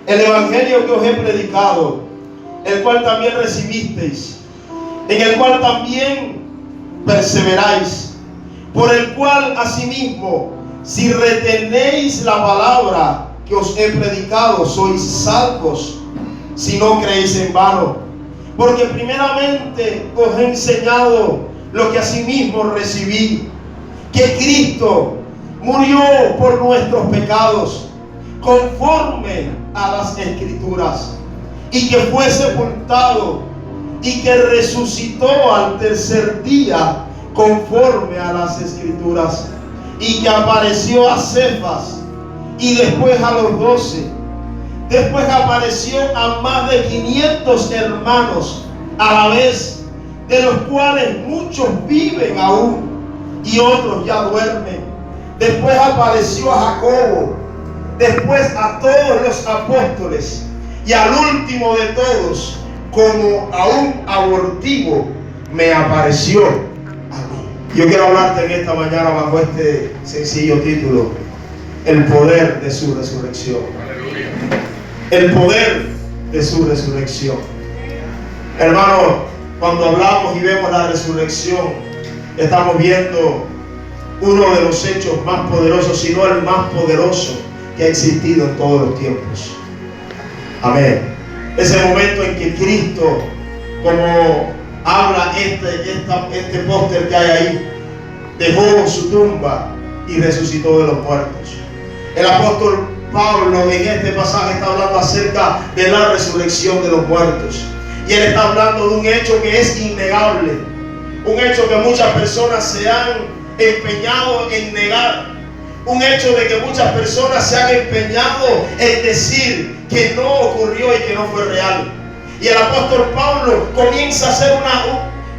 El evangelio que os he predicado, el cual también recibisteis, en el cual también perseveráis, por el cual asimismo, si retenéis la palabra que os he predicado, sois salvos, si no creéis en vano. Porque primeramente os he enseñado lo que asimismo recibí, que Cristo murió por nuestros pecados, conforme a las Escrituras, y que fue sepultado, y que resucitó al tercer día, conforme a las Escrituras, y que apareció a Cefas, y después a los 12. Después apareció a más de 500 hermanos a la vez, de los cuales muchos viven aún y otros ya duermen. Después apareció a Jacobo, después a todos los apóstoles, y al último de todos, como a un abortivo, me apareció a mí. Yo quiero hablarte en esta mañana bajo este sencillo título: el poder de su resurrección. El poder de su resurrección. Hermano, cuando hablamos y vemos la resurrección, estamos viendo uno de los hechos más poderosos, si no el más poderoso que ha existido en todos los tiempos. Amén. Ese momento en que Cristo, como habla este póster que hay ahí, dejó su tumba y resucitó de los muertos. El apóstol Pablo en este pasaje está hablando acerca de la resurrección de los muertos, y él está hablando de un hecho que es innegable, un hecho que muchas personas se han empeñado en negar, un hecho de que muchas personas se han empeñado en decir que no ocurrió y que no fue real. Y el apóstol Pablo comienza a hacer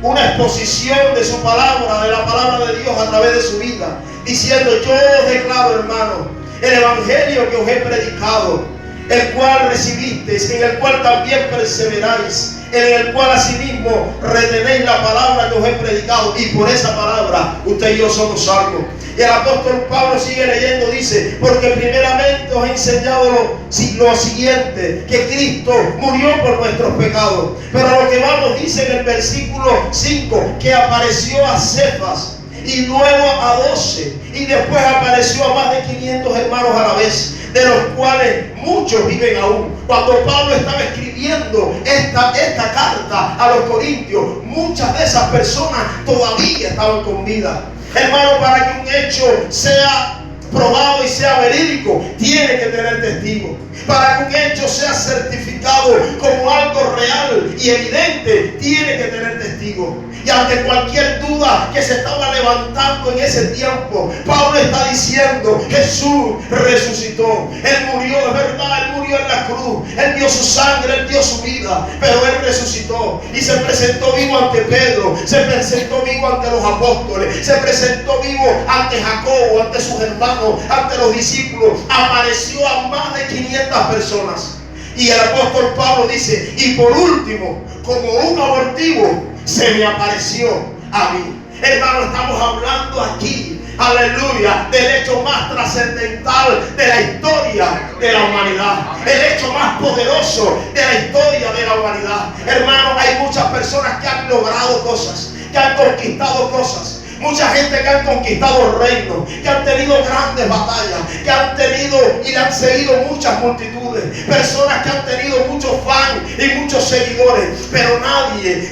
una exposición de su palabra, de la palabra de Dios a través de su vida, diciendo: yo os declaro, hermano, el evangelio que os he predicado, el cual recibisteis, en el cual también perseveráis, en el cual asimismo retenéis la palabra que os he predicado, y por esa palabra usted y yo somos salvos. Y el apóstol Pablo sigue leyendo, dice: porque primeramente os he enseñado lo siguiente, que Cristo murió por nuestros pecados. Pero a lo que vamos, dice en el versículo 5, que apareció a Cefas, y luego a 12, y después apareció a más de 500 hermanos a la vez, de los cuales muchos viven aún. Cuando Pablo estaba escribiendo esta carta a los corintios, muchas de esas personas todavía estaban con vida. Hermano, para que un hecho sea probado y sea verídico, tiene que tener testigo. Para que un hecho sea certificado como algo real y evidente, tiene que tener testigo. Y ante cualquier duda que se estaba levantando en ese tiempo, Pablo está diciendo: Jesús resucitó. Él murió, de verdad, Él murió en la cruz. Él dio su sangre, Él dio su vida, pero Él resucitó y se presentó vivo ante Pedro, se presentó vivo ante los apóstoles, se presentó vivo ante Jacobo, ante sus hermanos, ante los discípulos. Apareció a más de 500 personas. Y el apóstol Pablo dice: y por último, como un abortivo, se me apareció a mí. Hermano, estamos hablando aquí, aleluya, del hecho más trascendental de la historia de la humanidad, el hecho más poderoso de la historia de la humanidad. Hermano, hay muchas personas que han logrado cosas, que han conquistado cosas. Mucha gente que han conquistado reinos, que han tenido grandes batallas, que han tenido y le han seguido muchas multitudes, personas que han tenido muchos fans y muchos seguidores, pero nadie,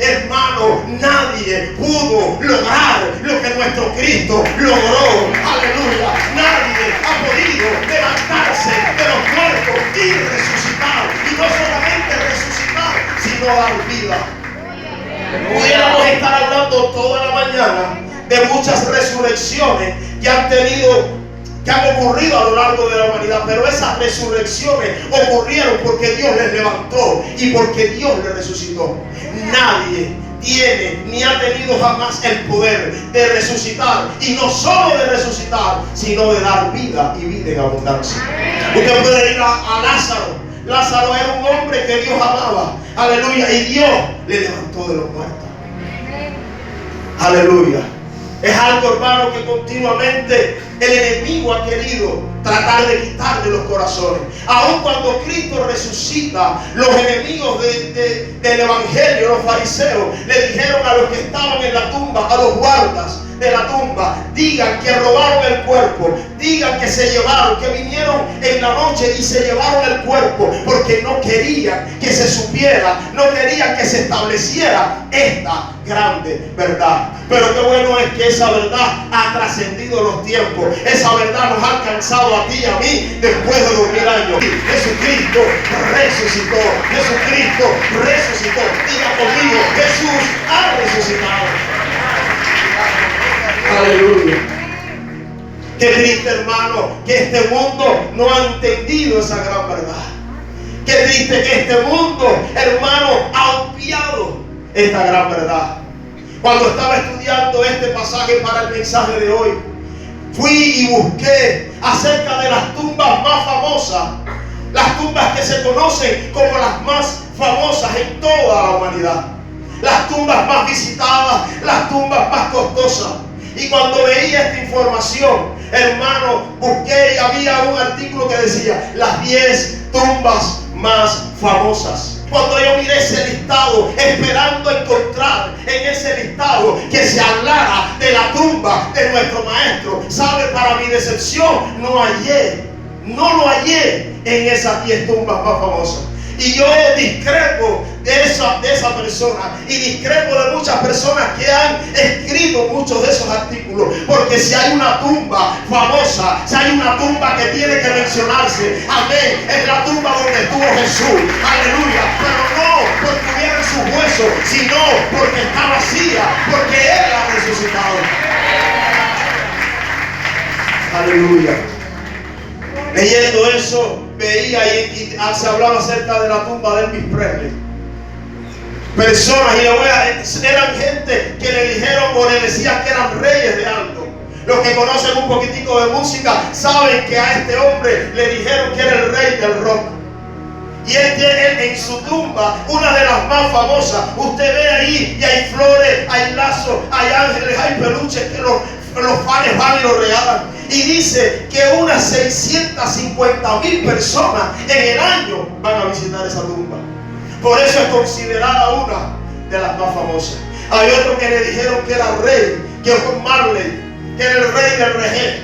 hermano, nadie pudo lograr lo que nuestro Cristo logró. Aleluya. Nadie ha podido levantarse de los muertos y resucitar, y no solamente resucitar, sino dar vida. Pudiéramos estar hablando toda la mañana de muchas resurrecciones que han ocurrido a lo largo de la humanidad, pero esas resurrecciones ocurrieron porque Dios les levantó y porque Dios les resucitó. Nadie tiene ni ha tenido jamás el poder de resucitar, y no solo de resucitar, sino de dar vida y vida en abundancia. Usted puede ir a Lázaro. Lázaro era un hombre que Dios amaba, aleluya, y Dios le levantó de los muertos. Aleluya. Es algo, hermano, que continuamente el enemigo ha querido tratar de quitarle los corazones. Aun cuando Cristo resucita, los enemigos del evangelio, los fariseos, le dijeron a los que estaban en la tumba, a los guardas de la tumba: digan que robaron el cuerpo, digan que se llevaron, que vinieron en la noche y se llevaron el cuerpo, porque no querían que se supiera, no querían que se estableciera esta grande verdad. Pero qué bueno es que esa verdad ha trascendido los tiempos. Esa verdad nos ha alcanzado a ti y a mí después de 2000 años. Jesucristo resucitó. Jesucristo resucitó. Diga conmigo: Jesús ha resucitado. Aleluya. Qué triste, hermano, que este mundo no ha entendido esa gran verdad. Qué triste que este mundo, hermano, ha obviado esta gran verdad. Cuando estaba estudiando este pasaje para el mensaje de hoy, fui y busqué acerca de las tumbas más famosas, las tumbas que se conocen como las más famosas en toda la humanidad, las tumbas más visitadas, las tumbas más costosas. Y cuando veía esta información, hermano, busqué y había un artículo que decía las 10 tumbas más famosas. Cuando yo miré ese listado, esperando encontrar en ese listado que se hablara de la tumba de nuestro maestro, ¿sabe? Para mi decepción, no lo hallé en esas 10 tumbas más famosas. Y yo discrepo de esa persona, y discrepo de muchas personas que han escrito muchos de esos artículos, porque si hay una tumba famosa, si hay una tumba que tiene que mencionarse, amén, es la tumba donde estuvo Jesús, aleluya. Pero no porque hubiera en sus huesos, sino porque está vacía, porque Él ha resucitado. Aleluya. Leyendo eso, veía y se hablaba acerca de la tumba de Elvis Presley. Personas, eran gente que le dijeron o le decían que eran reyes de algo. Los que conocen un poquitico de música saben que a este hombre le dijeron que era el rey del rock. Y él tiene en su tumba una de las más famosas. Usted ve ahí y hay flores, hay lazos, hay ángeles, hay peluches que los fans van y los regalan. Y dice que unas 650,000 personas en el año van a visitar esa tumba. Por eso es considerada una de las más famosas. Hay otro que le dijeron que era rey, que Bob Marley, que era el rey del reggae.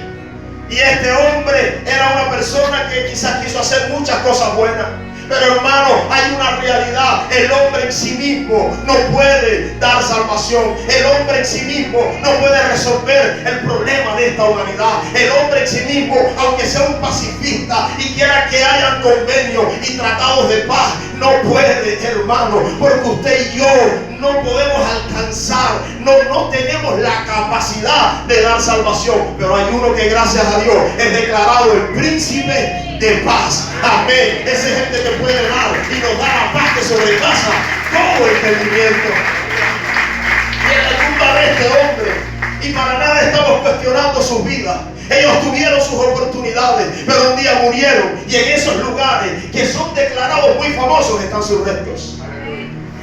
Y este hombre era una persona que quizás quiso hacer muchas cosas buenas. Pero hermano, hay una realidad. El hombre en sí mismo no puede dar salvación. El hombre en sí mismo no puede resolver el problema de esta humanidad. El hombre en sí mismo, aunque sea un pacifista y quiera que hayan convenios y tratados de paz, no puede, hermano, porque usted y yo no podemos alcanzar, no tenemos la capacidad de dar salvación. Pero hay uno que, gracias a Dios, es declarado el príncipe de paz. Amén. Ese es gente que puede dar y nos da la paz que sobrepasa todo entendimiento. Y en la tumba de este hombre, y para nada estamos cuestionando sus vidas, ellos tuvieron sus oportunidades, pero un día murieron, y en esos lugares que son declarados muy famosos están sus restos.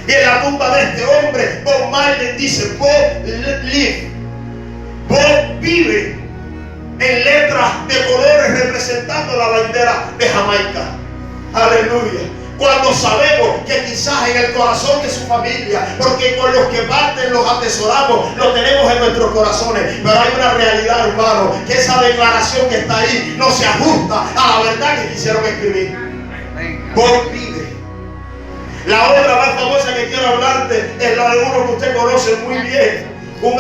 Y en la tumba de este hombre, Bob Marley dice: Bob live, Bob vive, en letras de colores representando la bandera de Jamaica. Aleluya. Cuando sabemos que quizás en el corazón de su familia, porque con los que parten los atesoramos, lo tenemos en nuestros corazones, pero hay una realidad, hermano, que esa declaración que está ahí no se ajusta a la verdad que quisieron escribir. Bob vive. La otra más famosa que quiero hablarte es la de uno que usted conoce muy bien, un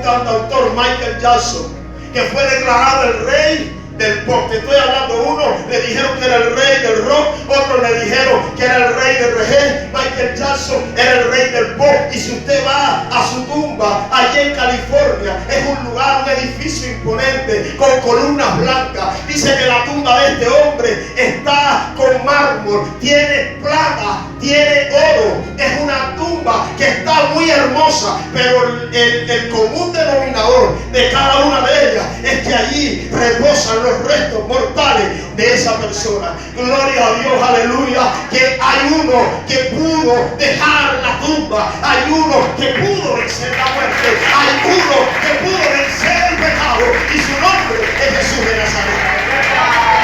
cantautor, Michael Jackson, que fue declarado el rey del pop. Te estoy hablando, uno le dijeron que era el rey del rock, otro le dijeron que era el rey del reggae. Michael Jackson era el rey del pop. Y si usted va a su tumba allá en California, es un lugar, un edificio imponente con columnas blancas. Dice que la tumba de este hombre está con mármol, tiene plata, tiene oro. Es una tumba tumba que está muy hermosa, pero el común denominador de cada una de ellas es que allí reposan los restos mortales de esa persona. Gloria a Dios, aleluya, que hay uno que pudo dejar la tumba, hay uno que pudo vencer la muerte, hay uno que pudo vencer el pecado, y su nombre es Jesús de Nazaret.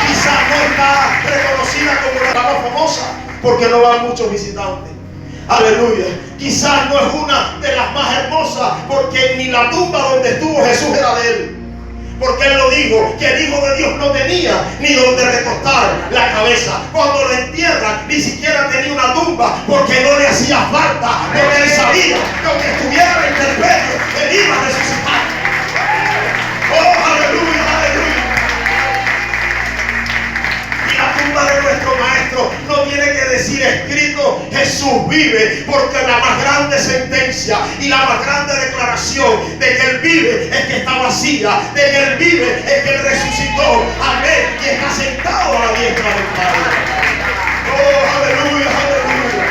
Quizás no está reconocida como la más famosa porque no van muchos visitantes. Aleluya. Quizás no es una de las más hermosas porque ni la tumba donde estuvo Jesús era de él. Porque él lo dijo, que el Hijo de Dios no tenía ni donde recostar la cabeza. Cuando lo entierran, ni siquiera tenía una tumba, porque no le hacía falta, porque él sabía que aunque estuviera en el intermedio, él iba a resucitar. Oh, aleluya, aleluya. Y la tumba de nuestro Maestro no tiene que decir escrito Jesús vive, porque la más grande sentencia y la más grande declaración de que Él vive es que está vacía, de que Él vive es que Él resucitó. Amén. Y está sentado a la diestra del Padre. Oh, aleluya, aleluya.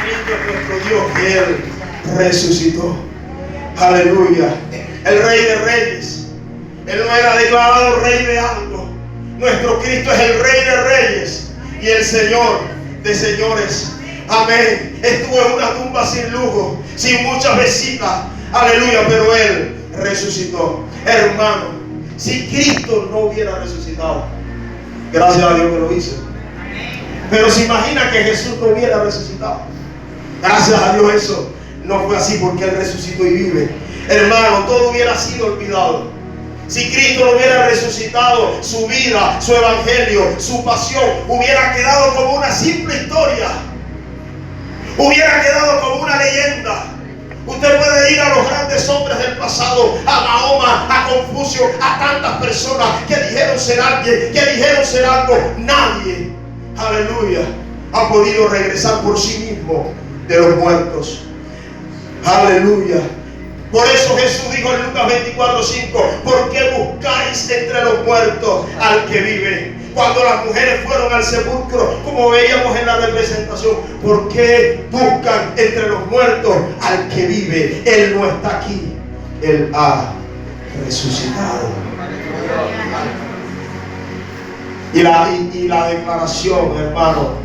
Cristo es nuestro Dios, que Él resucitó. Aleluya. El Rey de Reyes. Él no era declarado Rey de algo. Nuestro Cristo es el Rey de Reyes y el Señor de señores. Amén. Estuvo en una tumba sin lujo, sin muchas visitas. Aleluya, pero Él resucitó. Hermano, si Cristo no hubiera resucitado, gracias a Dios que lo hizo. Pero se imagina que Jesús no hubiera resucitado. Gracias a Dios eso no fue así, porque Él resucitó y vive. Hermano, todo hubiera sido olvidado. Si Cristo no hubiera resucitado, su vida, su evangelio, su pasión hubiera quedado como una simple historia. Hubiera quedado como una leyenda. Usted puede ir a los grandes hombres del pasado, a Mahoma, a Confucio, a tantas personas que dijeron ser alguien, que dijeron ser algo. Nadie, aleluya, ha podido regresar por sí mismo de los muertos. Aleluya. Por eso Jesús dijo en Lucas 24:5, ¿por qué buscáis entre los muertos al que vive? Cuando las mujeres fueron al sepulcro, como veíamos en la representación, ¿por qué buscan entre los muertos al que vive? Él no está aquí, Él ha resucitado. Y la declaración, hermano,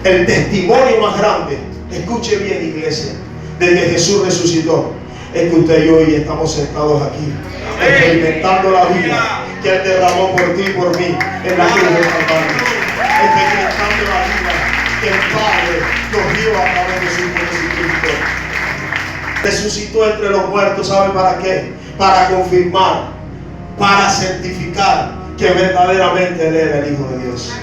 el testimonio más grande, escuche bien, iglesia, de que Jesús resucitó, es que usted y yo hoy estamos sentados aquí, experimentando la vida que Él derramó por ti y por mí en la cruz del Calvario, experimentando la vida que el Padre nos dio a través de su Hijo Jesucristo. Resucitó entre los muertos, ¿sabe para qué? Para confirmar, para certificar que verdaderamente Él era el Hijo de Dios.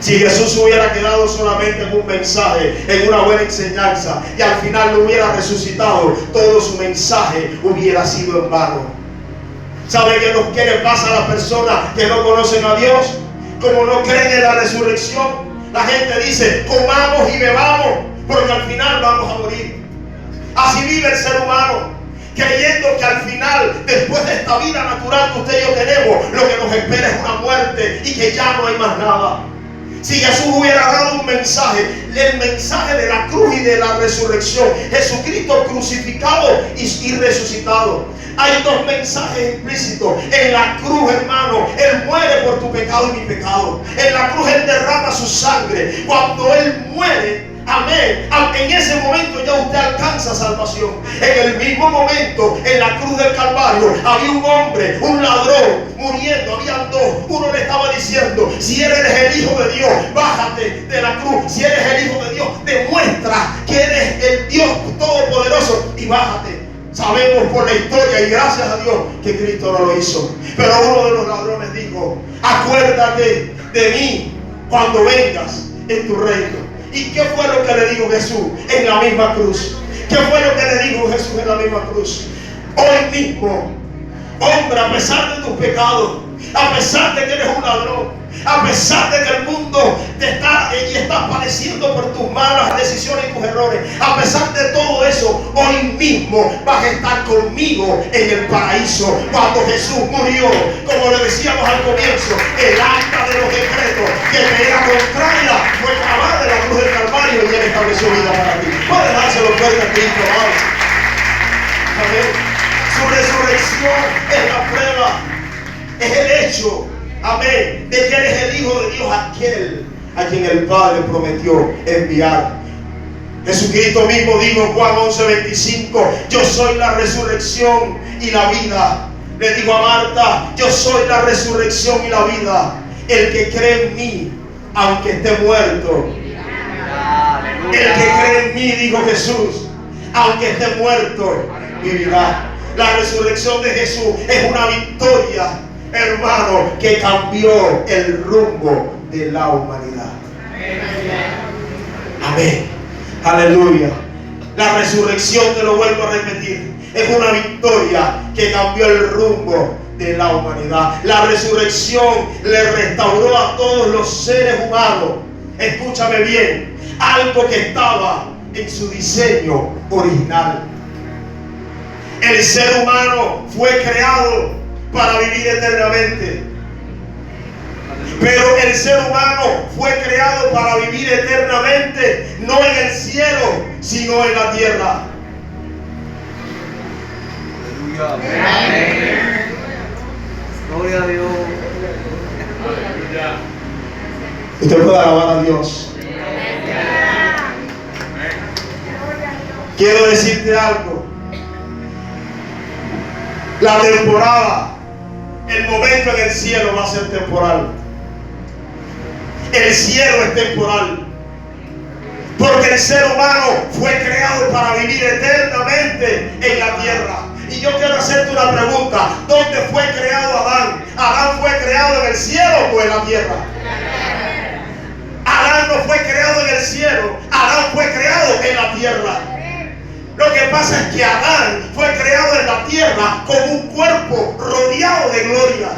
Si Jesús hubiera quedado solamente en un mensaje, en una buena enseñanza, y al final no hubiera resucitado, todo su mensaje hubiera sido en vano. ¿Sabe qué le pasa a las personas que no conocen a Dios? Como no creen en la resurrección, la gente dice, comamos y bebamos, porque al final vamos a morir. Así vive el ser humano, creyendo que al final, después de esta vida natural que usted y yo tenemos, lo que nos espera es una muerte y que ya no hay más nada. Si Jesús hubiera dado un mensaje, el mensaje de la cruz y de la resurrección, Jesucristo crucificado y resucitado. Hay dos mensajes implícitos. En la cruz, hermano, Él muere por tu pecado y mi pecado. En la cruz Él derrama su sangre. Cuando Él muere, amén, en ese momento ya usted alcanza salvación. En el mismo momento, en la cruz del Calvario, había un hombre, un ladrón, muriendo. Habían dos. Uno le estaba diciendo, si eres el Hijo de Dios, bájate de la cruz. Si eres el Hijo de Dios, demuestra que eres el Dios Todopoderoso y bájate. Sabemos por la historia y gracias a Dios que Cristo no lo hizo. Pero uno de los ladrones dijo, acuérdate de mí cuando vengas en tu reino. ¿Y qué fue lo que le dijo Jesús en la misma cruz? ¿Qué fue lo que le dijo Jesús en la misma cruz? Hoy mismo, hombre, a pesar de tus pecados, a pesar de que eres un ladrón, a pesar de que el mundo te está padeciendo por tus malas decisiones y tus errores, a pesar de todo eso, hoy mismo vas a estar conmigo en el paraíso. Cuando Jesús murió, como le decíamos al comienzo, el acta de los decretos que te era contraria fue clavada en la cruz del Calvario y Él estableció vida para ti. Puedes dárselo fuerte a Cristo, amado. Amén. Su resurrección es la prueba, es el hecho, amén, de que Él es el Hijo de Dios, aquel a quien el Padre prometió enviar. Jesucristo mismo dijo en Juan 11:25: yo soy la resurrección y la vida. Le digo a Marta: yo soy la resurrección y la vida. El que cree en mí, aunque esté muerto. El que cree en mí, dijo Jesús, aunque esté muerto, vivirá. La resurrección de Jesús es una victoria, hermano, que cambió el rumbo de la humanidad. Amén. Aleluya. La resurrección, te lo vuelvo a repetir, es una victoria que cambió el rumbo de la humanidad. La resurrección le restauró a todos los seres humanos. Escúchame bien, algo que estaba en su diseño original. El ser humano fue creado para vivir eternamente, pero el ser humano fue creado para vivir eternamente, no en el cielo, sino en la tierra. Amén. Gloria a Dios. Usted puede alabar a Dios. Quiero decirte algo. La temporada, el momento en el cielo va a ser temporal. El cielo es temporal, porque el ser humano fue creado para vivir eternamente en la tierra. Y yo quiero hacerte una pregunta: ¿dónde fue creado Adán? ¿Adán fue creado en el cielo o en la tierra? Adán no fue creado en el cielo, Adán fue creado en la tierra. Lo que pasa es que Adán fue creado en la tierra con un cuerpo rodeado de gloria,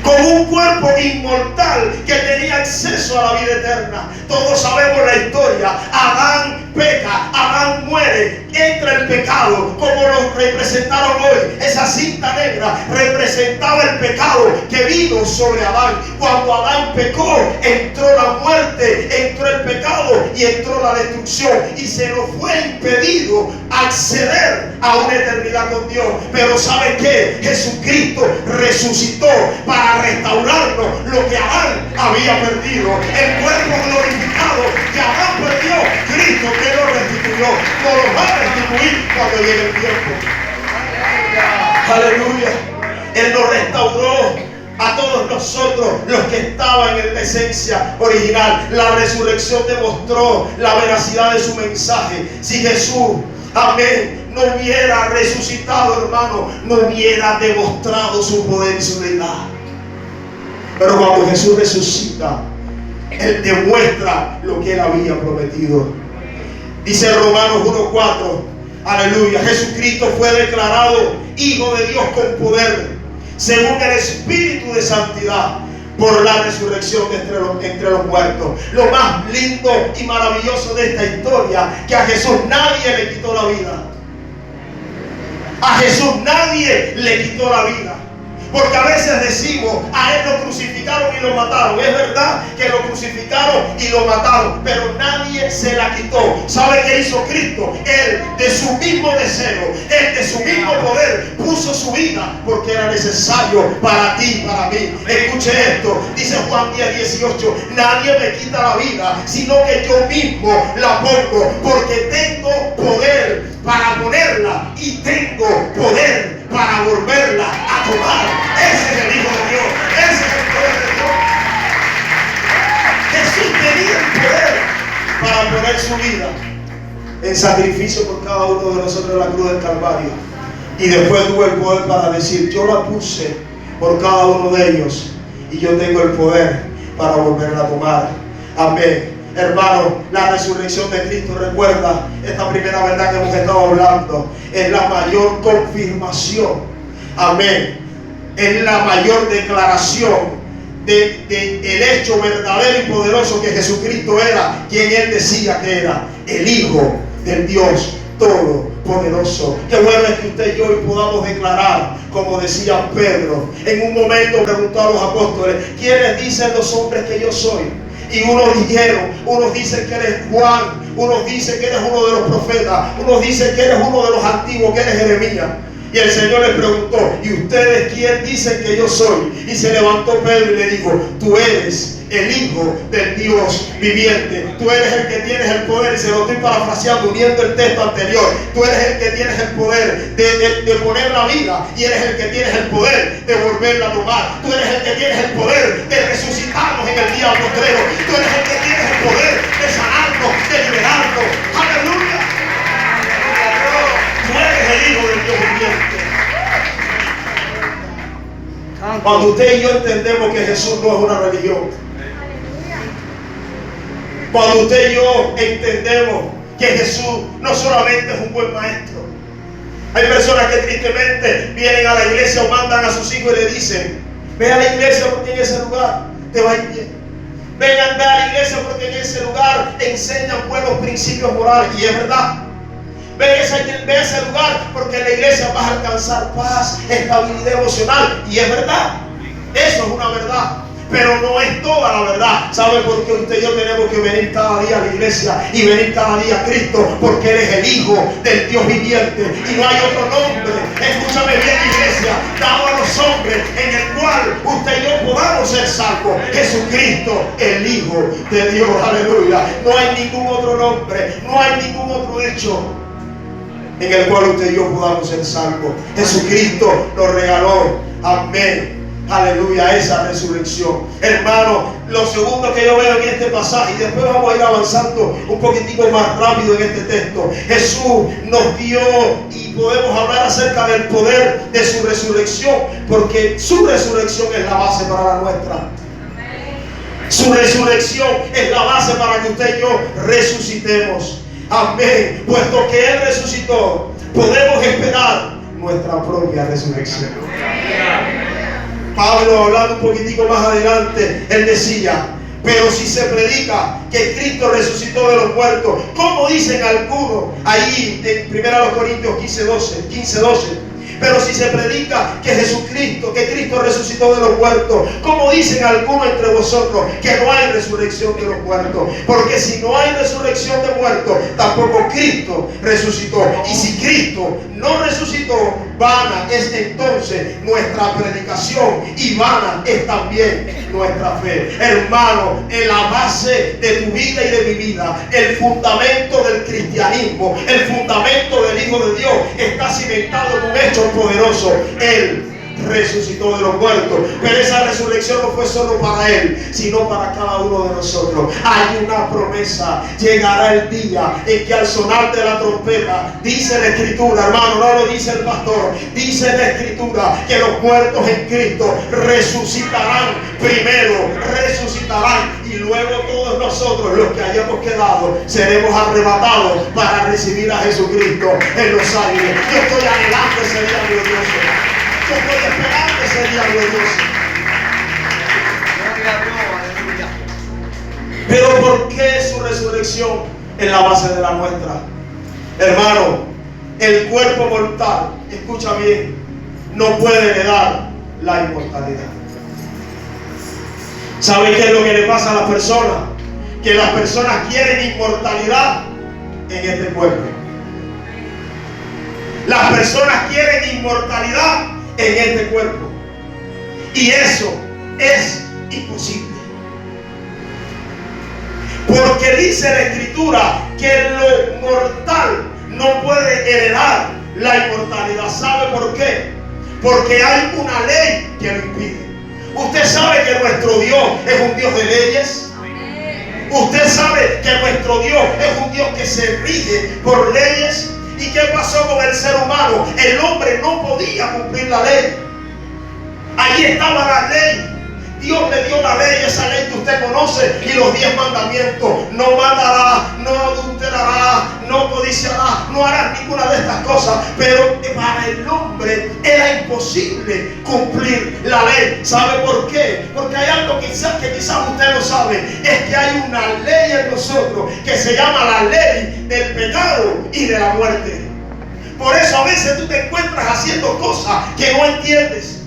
con un cuerpo inmortal que tenía acceso a la vida eterna. Todos sabemos la historia. Adán peca, Adán muere, entra el pecado, como lo representaron hoy. Esa cinta negra representaba el pecado que vino sobre Adán. Cuando Adán pecó, entró la muerte, entró el pecado y entró la destrucción, y se nos fue impedido acceder a una eternidad con Dios. Pero ¿sabe qué? Jesucristo resucitó para restaurarnos lo que Adán había perdido. El cuerpo glorificado que Adán perdió, Cristo que lo restituyó, nos lo va a restituir cuando llegue el tiempo. Aleluya. Él nos restauró a todos nosotros, los que estaban en la esencia original. La resurrección demostró la veracidad de su mensaje. Si Jesús, amén, no hubiera resucitado, hermano, no hubiera demostrado su poder y su deidad. Pero cuando Jesús resucita, Él demuestra lo que Él había prometido. Dice Romanos 1:4, aleluya: Jesucristo fue declarado Hijo de Dios con poder, según el Espíritu de santidad, por la resurrección de entre los muertos. Lo más lindo y maravilloso de esta historia, que a Jesús nadie le quitó la vida. A Jesús nadie le quitó la vida. Porque a veces decimos: a Él lo crucificaron y lo mataron. Es verdad que lo crucificaron y lo mataron, pero nadie se la quitó. ¿Sabe qué hizo Cristo? Él, de su mismo deseo, Él de su mismo poder, puso su vida porque era necesario para ti y para mí. Escuche esto, dice Juan 10:18: nadie me quita la vida, sino que yo mismo la pongo, porque tengo poder para ponerla y tengo poder para volverla a tomar. Ese es el Hijo de Dios, ese es el poder de Dios. Jesús tenía el poder para poner su vida en sacrificio por cada uno de nosotros en la cruz del Calvario, y después tuvo el poder para decir: yo la puse por cada uno de ellos y yo tengo el poder para volverla a tomar. Amén. Hermano, la resurrección de Cristo, recuerda, esta primera verdad que hemos estado hablando, es la mayor confirmación, amén, es la mayor declaración del hecho verdadero y poderoso que Jesucristo era, quien Él decía que era, el Hijo del Dios Todopoderoso. Qué bueno es que usted y yo hoy podamos declarar, como decía Pedro. En un momento preguntó a los apóstoles: ¿quiénes dicen los hombres que yo soy? Y unos dicen que eres Juan, unos dicen que eres uno de los profetas, unos dicen que eres uno de los antiguos, que eres Jeremías. Y el Señor les preguntó: ¿y ustedes quién dicen que yo soy? Y se levantó Pedro y le dijo: tú eres el Hijo del Dios viviente. Tú eres el que tienes el poder. Y se lo estoy parafraseando, uniendo el texto anterior. Tú eres el que tienes el poder de poner la vida, y eres el que tienes el poder de volverla a tomar. Tú eres el que tienes el poder de resucitarnos en el día postrero. Tú eres el que tienes el poder de sanarnos, de liberarnos. ¡Aleluya! Tú eres el Hijo del Dios viviente. Cuando usted y yo entendemos que Jesús no es una religión, cuando usted y yo entendemos que Jesús no solamente es un buen maestro. Hay personas que tristemente vienen a la iglesia o mandan a sus hijos y le dicen: ve a la iglesia porque en ese lugar te va a ir bien. Ven a la iglesia porque en ese lugar enseñan buenos principios morales. Y es verdad. Ve a ese lugar porque en la iglesia vas a alcanzar paz, estabilidad emocional. Y es verdad. Eso es una verdad. Pero no es toda la verdad. ¿Sabe por qué usted y yo tenemos que venir cada día a la iglesia y venir cada día a Cristo? Porque Él es el Hijo del Dios viviente y no hay otro nombre, escúchame bien, iglesia, dado a los hombres, en el cual usted y yo podamos ser salvos. Jesucristo, el Hijo de Dios. Aleluya. No hay ningún otro nombre, no hay ningún otro hecho en el cual usted y yo podamos ser salvos. Jesucristo nos regaló. Amén. Aleluya, esa resurrección. Hermano, lo segundo que yo veo en este pasaje, y después vamos a ir avanzando un poquitico más rápido en este texto. Jesús nos dio, y podemos hablar acerca del poder de su resurrección, porque su resurrección es la base para la nuestra. Su resurrección es la base para que usted y yo resucitemos. Amén. Puesto que Él resucitó, podemos esperar nuestra propia resurrección. Pablo, hablando un poquitico más adelante, él decía: pero si se predica que Cristo resucitó de los muertos, como dicen algunos ahí en 1 Corintios 15:12, pero si se predica que Cristo resucitó de los muertos, como dicen algunos entre vosotros que no hay resurrección de los muertos. Porque si no hay resurrección de muertos, tampoco Cristo resucitó. Y si Cristo no resucitó, vana es entonces nuestra predicación y vana es también nuestra fe. Hermano, en la base de tu vida y de mi vida, el fundamento del cristianismo, el fundamento del Hijo de Dios está cimentado en un hecho poderoso: Él resucitó de los muertos. Pero esa resurrección no fue solo para Él, sino para cada uno de nosotros. Hay una promesa: llegará el día en que al sonar de la trompeta, dice la Escritura, hermano, no lo dice el pastor, dice la Escritura que los muertos en Cristo resucitarán primero, y luego todos nosotros, los que hayamos quedado, seremos arrebatados para recibir a Jesucristo en los aires. Yo estoy anhelando ese día glorioso. Yo estoy esperando ese día glorioso. Pero ¿por qué su resurrección es la base de la nuestra? Hermano, el cuerpo mortal, escucha bien, no puede heredar la inmortalidad. ¿Sabe qué es lo que le pasa a las personas? Que las personas quieren inmortalidad en este cuerpo. Las personas quieren inmortalidad en este cuerpo. Y eso es imposible. Porque dice la Escritura que lo mortal no puede heredar la inmortalidad. ¿Sabe por qué? Porque hay una ley que lo impide. Usted sabe que nuestro Dios es un Dios de leyes. Usted sabe que nuestro Dios es un Dios que se rige por leyes. ¿Y qué pasó con el ser humano? El hombre no podía cumplir la ley. Allí estaba la ley. Dios le dio la ley, esa ley que usted conoce, y los 10 mandamientos: no matarás, no adulterarás, no codiciarás, no harás ninguna de estas cosas. Pero para el hombre era imposible cumplir la ley. ¿Sabe por qué? Porque hay algo que quizás usted no sabe: es que hay una ley en nosotros que se llama la ley del pecado y de la muerte. Por eso a veces tú te encuentras haciendo cosas que no entiendes.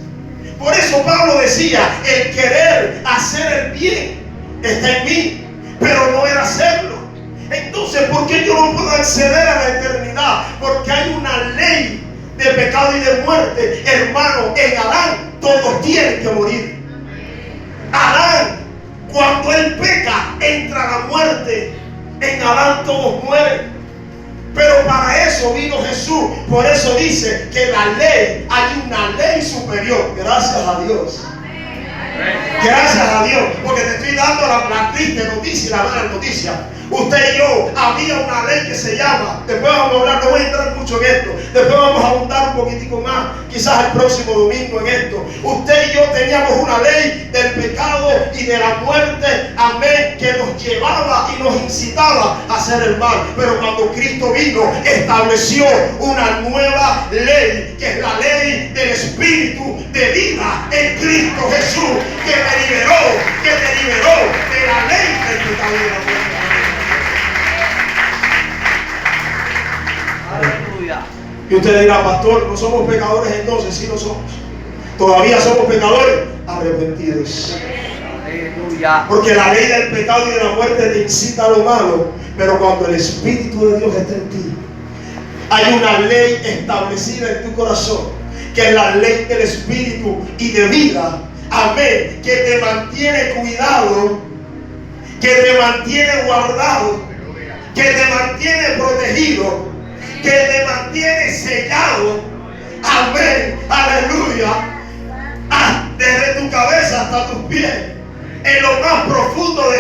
Por eso Pablo decía: el querer hacer el bien está en mí, pero no era hacerlo. Entonces, ¿por qué yo no puedo acceder a la eternidad? Porque hay una ley de pecado y de muerte. Hermano, en Adán todos tienen que morir. Adán, cuando él peca, entra la muerte. En Adán todos mueren. Pero para eso vino Jesús. Por eso dice que la ley, hay una ley superior. Gracias a Dios. Gracias a Dios. Porque te estoy dando la triste noticia y la mala noticia. Usted y yo, había una ley que se llama, después vamos a hablar, no voy a entrar mucho en esto, después vamos a ahondar un poquitico más, quizás el próximo domingo en esto. Usted y yo teníamos una ley del pecado y de la muerte, amén, que nos llevaba y nos incitaba a hacer el mal. Pero cuando Cristo vino, estableció una nueva ley, que es la ley del Espíritu de vida en Cristo Jesús, que te liberó de la ley del pecado y de la muerte. Aleluya. Y usted dirá, pastor, no somos pecadores entonces. Sí lo somos. Todavía somos pecadores arrepentidos. Aleluya. Porque la ley del pecado y de la muerte te incita a lo malo. Pero cuando el Espíritu de Dios está en ti, hay una ley establecida en tu corazón, que es la ley del Espíritu y de vida. Amén. Que te mantiene cuidado, que te mantiene guardado, que te mantiene protegido, que te mantiene sellado. Amén, aleluya. Desde tu cabeza hasta tus pies, en lo más profundo de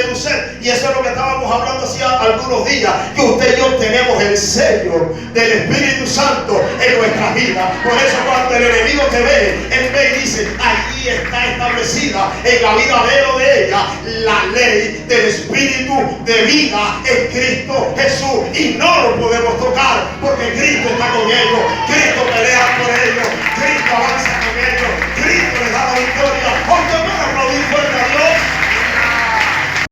tu ser. Y eso es lo que estábamos hablando hace algunos días, que usted y yo tenemos el sello del Espíritu Santo en nuestras vidas. Por eso cuando el enemigo te ve, él ve y dice, allí está establecida en la vida de él o de ella la ley del Espíritu de vida en Cristo Jesús. Y no lo podemos tocar porque Cristo está con ellos, Cristo pelea por ellos, Cristo avanza